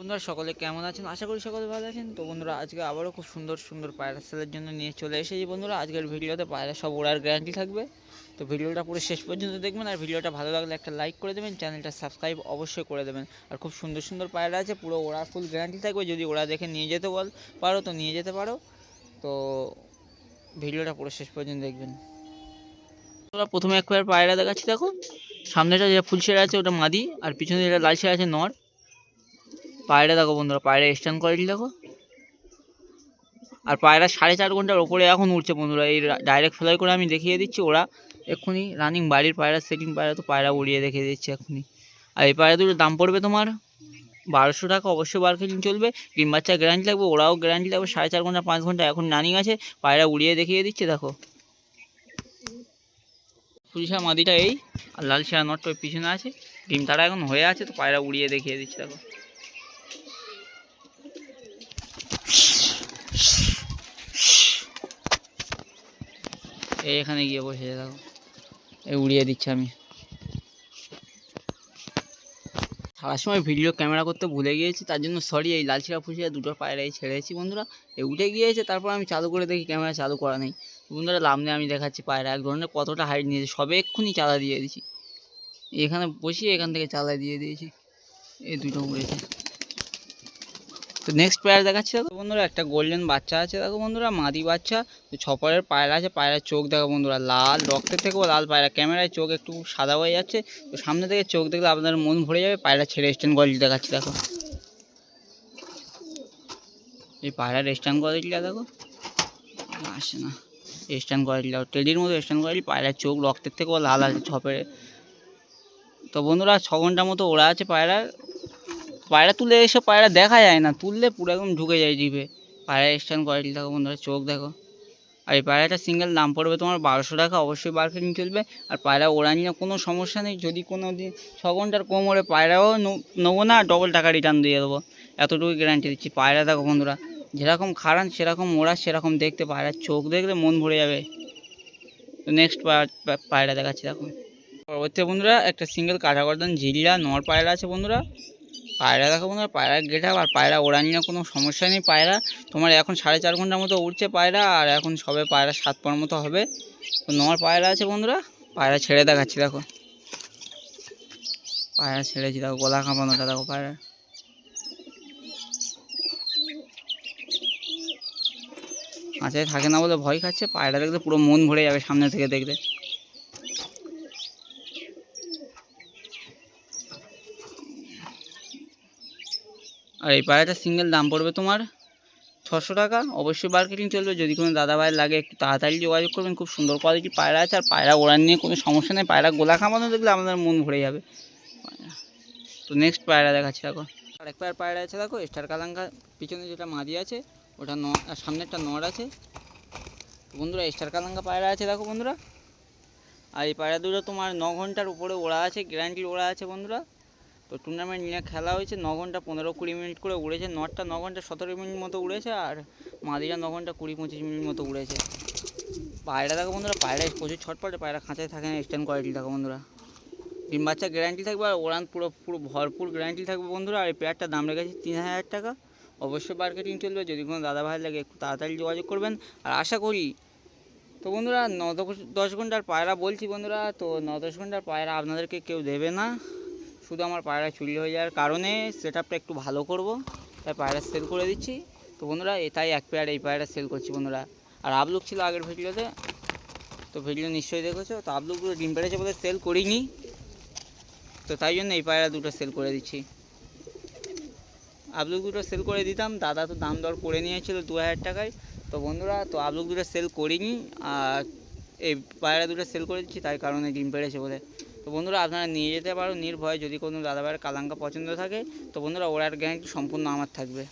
বন্ধুরা সকলে কেমন আছেন? আশা করি সকলে ভালো আছেন। তো বন্ধুরা আজকে আবারও খুব সুন্দর সুন্দর পায়রা সেলের জন্য নিয়ে চলে এসেছি বন্ধুরা। আজকের ভিডিওতে পায়রা সব ওড়ার গ্যারান্টি থাকবে। তো ভিডিওটা পুরো শেষ পর্যন্ত দেখবেন, আর ভিডিওটা ভালো লাগলে একটা লাইক করে দেবেন, চ্যানেলটা সাবস্ক্রাইব অবশ্যই করে দেবেন। আর খুব সুন্দর সুন্দর পায়রা আছে, পুরো ওড়া ফুল গ্যারান্টি থাকবে। যদি ওড়া দেখে নিয়ে যেতে পারো তো নিয়ে যেতে পারো। তো ভিডিওটা পুরো শেষ পর্যন্ত দেখবেন। তোরা প্রথমে এক পেয়ার পায়রা দেখাচ্ছি, দেখো সামনেটা যেটা ফুল ছেড়ে আছে ওটা মাদি, আর পিছনে যেটা লাল ছেড়ে আছে নর। পায়রা দেখো বন্ধুরা, পায়রা স্ট্যান্ড কোয়ালিটি দেখো। আর পায়রা 4.5 ঘন্টার ওপরে এখন উঠছে বন্ধুরা। এই ডাইরেক্ট ফ্লাই করে আমি দেখিয়ে দিচ্ছি, ওরা এক্ষুনি রানিং বাড়ির পায়রা, সেটিং পায়রা, তো পায়রা উড়িয়ে দেখিয়ে দিচ্ছি এক্ষুনি। আর এই পায়রা দুটোর দাম পড়বে তোমার 1200 টাকা। অবশ্যই মার্কেটিং চলবে, ডিম বাচ্চা গ্যারান্টি লাগবে, ওরাও গ্যারান্টি লাগবে। 4.5 ঘন্টা 5 ঘন্টা এখন রানিং আছে, পায়রা উড়িয়ে দেখিয়ে দিচ্ছে দেখো। পুলিশা মাদিটা এই, আর লাল শেয়া নটটা ওই পিছনে আছে, ডিম তারা এখন হয়ে আছে, তো পায়রা উড়িয়ে দেখিয়ে দিচ্ছে দেখো। এই এখানে গিয়ে বসে দেখো, এই উড়িয়ে দিচ্ছে। আমি সারার সময় ভিডিও ক্যামেরা করতে ভুলে গিয়েছি, তার জন্য সরি। এই লালচিরা ফুসিয়া দুটো পায়রাই ছেড়েছি বন্ধুরা, এই উঠে গিয়েছে, তারপর আমি চালু করে দেখি ক্যামেরা চালু করা নেই। বন্ধুরা লাভ নেই, আমি দেখাচ্ছি পায়রা এক ধরনের কতটা হাইট নিয়েছে, সবে এক্ষুনি চালা দিয়ে দিয়েছি। এখানে বসিয়ে এখান থেকে চালা দিয়ে দিয়েছি, এই দুটো উড়েছে। তো নেক্সট পেয়ার দেখাচ্ছি দেখো বন্ধুরা, একটা গোল্ডেন বাচ্চা আছে দেখো বন্ধুরা, মাদি বাচ্চা। তো ছপরের পায়রা আছে, পায়রার চোখ দেখো বন্ধুরা, লাল রক্তের থেকেও লাল পায়রা। ক্যামেরায় চোখ একটু সাদা হয়ে যাচ্ছে, তো সামনে থেকে চোখ দেখলে আপনাদের মন ভরে যাবে। পায়রা ছেড়ে স্ট্যান্ড কোয়ালিটি দেখাচ্ছি দেখো, এই পায়রার স্ট্যান্ড কোয়ালিটিটা দেখো, আসে না স্ট্যান্ড কোয়ালিটি দেখো, টেডির মতো স্ট্যান্ড কোয়ালিটি। পায়রার চোখ রক্তের থেকেও লাল আছে ছপরে। তো বন্ধুরা 6 ঘন্টার মতো ওড়া আছে পায়রার। পায়রা তুলে এসব পায়রা দেখা যায় না, তুললে পুরো একদম ঢুকে যায় জিভে। পায়রার স্ট্যান্ড কোয়ালিটি দেখো বন্ধুরা, চোখ দেখো। আর এই পায়রাটা সিঙ্গেল দাম পড়বে তোমার 1200 টাকা। অবশ্যই মার্কেটিং চলবে। আর পায়রা ওড়া নিয়ে কোনো সমস্যা নেই, যদি কোনো দিন 6 ঘন্টার কম ওড়ে পায়রাও নেবো না, ডবল টাকা রিটার্ন দিয়ে দেবো, এতটুকু গ্যারান্টি দিচ্ছি। পায়রা দেখো বন্ধুরা, যেরকম খারান সেরকম ওড়া সেরকম দেখতে, পায়রার চোখ দেখলে মন ভরে যাবে। তো নেক্সট পায়রা দেখাচ্ছি দেখো। পরবর্তী বন্ধুরা একটা সিঙ্গেল কাঁটাগর্দন ঝিল্লা নর পায়রা আছে বন্ধুরা। পায়রা দেখো বন্ধুরা, পায়রার গেট আপ আর পায়রা ওড়া নিয়ে কোনো সমস্যা নেই। পায়রা তোমার এখন 4.5 ঘন্টার মতো উঠছে পায়রা, আর এখন সবে পায়রা 7 পর মতো হবে। তো নর পায়রা আছে বন্ধুরা, পায়রা ছেড়ে দেখাচ্ছি দেখো। পায়রা ছেড়েছি দেখো, গলা কাঁপানোটা দেখো পায়রা। কাঁচায় থাকে না বলে ভয় খাচ্ছে, পায়রা দেখলে পুরো মন ভরে যাবে সামনে থেকে দেখলে। আর এই পায়রাটা সিঙ্গেল দাম পড়বে তোমার 600 টাকা। অবশ্যই মার্কেটিং চলবে, যদি কোনো দাদা ভাই লাগে একটু তাড়াতাড়ি যোগাযোগ করবেন। খুব সুন্দর কোয়ালিটির পায়রা আছে, আর পায়রা ওড়ান নিয়ে কোনো সমস্যা নেই। পায়রা গোলা খামানো দেখলে আমাদের মন ভরে যাবে। তো নেক্সট পায়রা দেখাচ্ছি দেখো, আরেক পায়ের পায়রা আছে দেখো, স্টার কালাঙ্কা। পিছনে যেটা মাদি আছে ওটা আর সামনে একটা নর আছে বন্ধুরা। স্টার কালাঙ্কা পায়রা আছে দেখো বন্ধুরা। আর এই পায়রা দুটো তোমার 9 ঘন্টার উপরে ওড়া আছে, গ্যারান্টির ওড়া আছে বন্ধুরা। তো টুর্নামেন্ট নিয়ে খেলা হয়েছে, 9 ঘন্টা 15-20 মিনিট করে উড়েছে। নটটা 9 ঘন্টা 17 মিনিট মতো উড়েছে, আর মাদিরা 9 ঘন্টা 20-25 মিনিট মতো উড়েছে। পায়রা দেখো বন্ধুরা, পায়রা প্রচুর ছটপটে, পায়রা খাঁচায় থাকে না। স্ট্যান্ড কোয়ালিটি দেখো বন্ধুরা, ডিম বাচ্চা গ্যারান্টি থাকবে, আর ওড়ান পুরো পুরো ভরপুর গ্যারান্টি থাকবে বন্ধুরা। আর এই পেয়ারটার দাম রেখেছি 3000 টাকা। অবশ্যই মার্কেটিং চলবে, যদি কোনো দাদা ভাই লাগে একটু তাড়াতাড়ি যোগাযোগ করবেন। আর আশা করি তো বন্ধুরা 9-10 ঘন্টার পায়রা বলছি বন্ধুরা, তো 9-10 ঘন্টার পায়রা আপনাদেরকে কেউ দেবে না। শুধু আমার পায়রা চুরি হয়ে যাওয়ার কারণে সেট আপটা একটু ভালো করব, তাই পায়রা সেল করে দিচ্ছি। তো বন্ধুরা এটাই এক পেয়ার, এই পায়রা সেল করছি বন্ধুরা। আর আপলুক ছিল আগের ভিডিওতে, তো ভিডিও নিশ্চয়ই দেখেছো। তো আপলুকগুলো ডিম পেড়েছে বলে সেল করিনি, তো তাই জন্য এই পায়রা দুটো সেল করে দিচ্ছি। আপলুক দুটো সেল করে দিতাম, দাদা তো দাম দর করে নিয়েছিল 2000 টাকায়। তো বন্ধুরা তো আপলুক দুটো সেল করিনি, আর এই পায়রা দুটো সেল করে দিচ্ছি, তাই কারণে ডিম পেড়েছে বলে। তো বন্ধুরা আপনারা নিয়ে যেতে পারো নির্ভয়ে, যদি কোনো দাদাভাইয়ের কালাঙ্কা পছন্দ থাকে। তো বন্ধুরা ওড়ার গ্যারান্টি সম্পূর্ণ আমার থাকবে।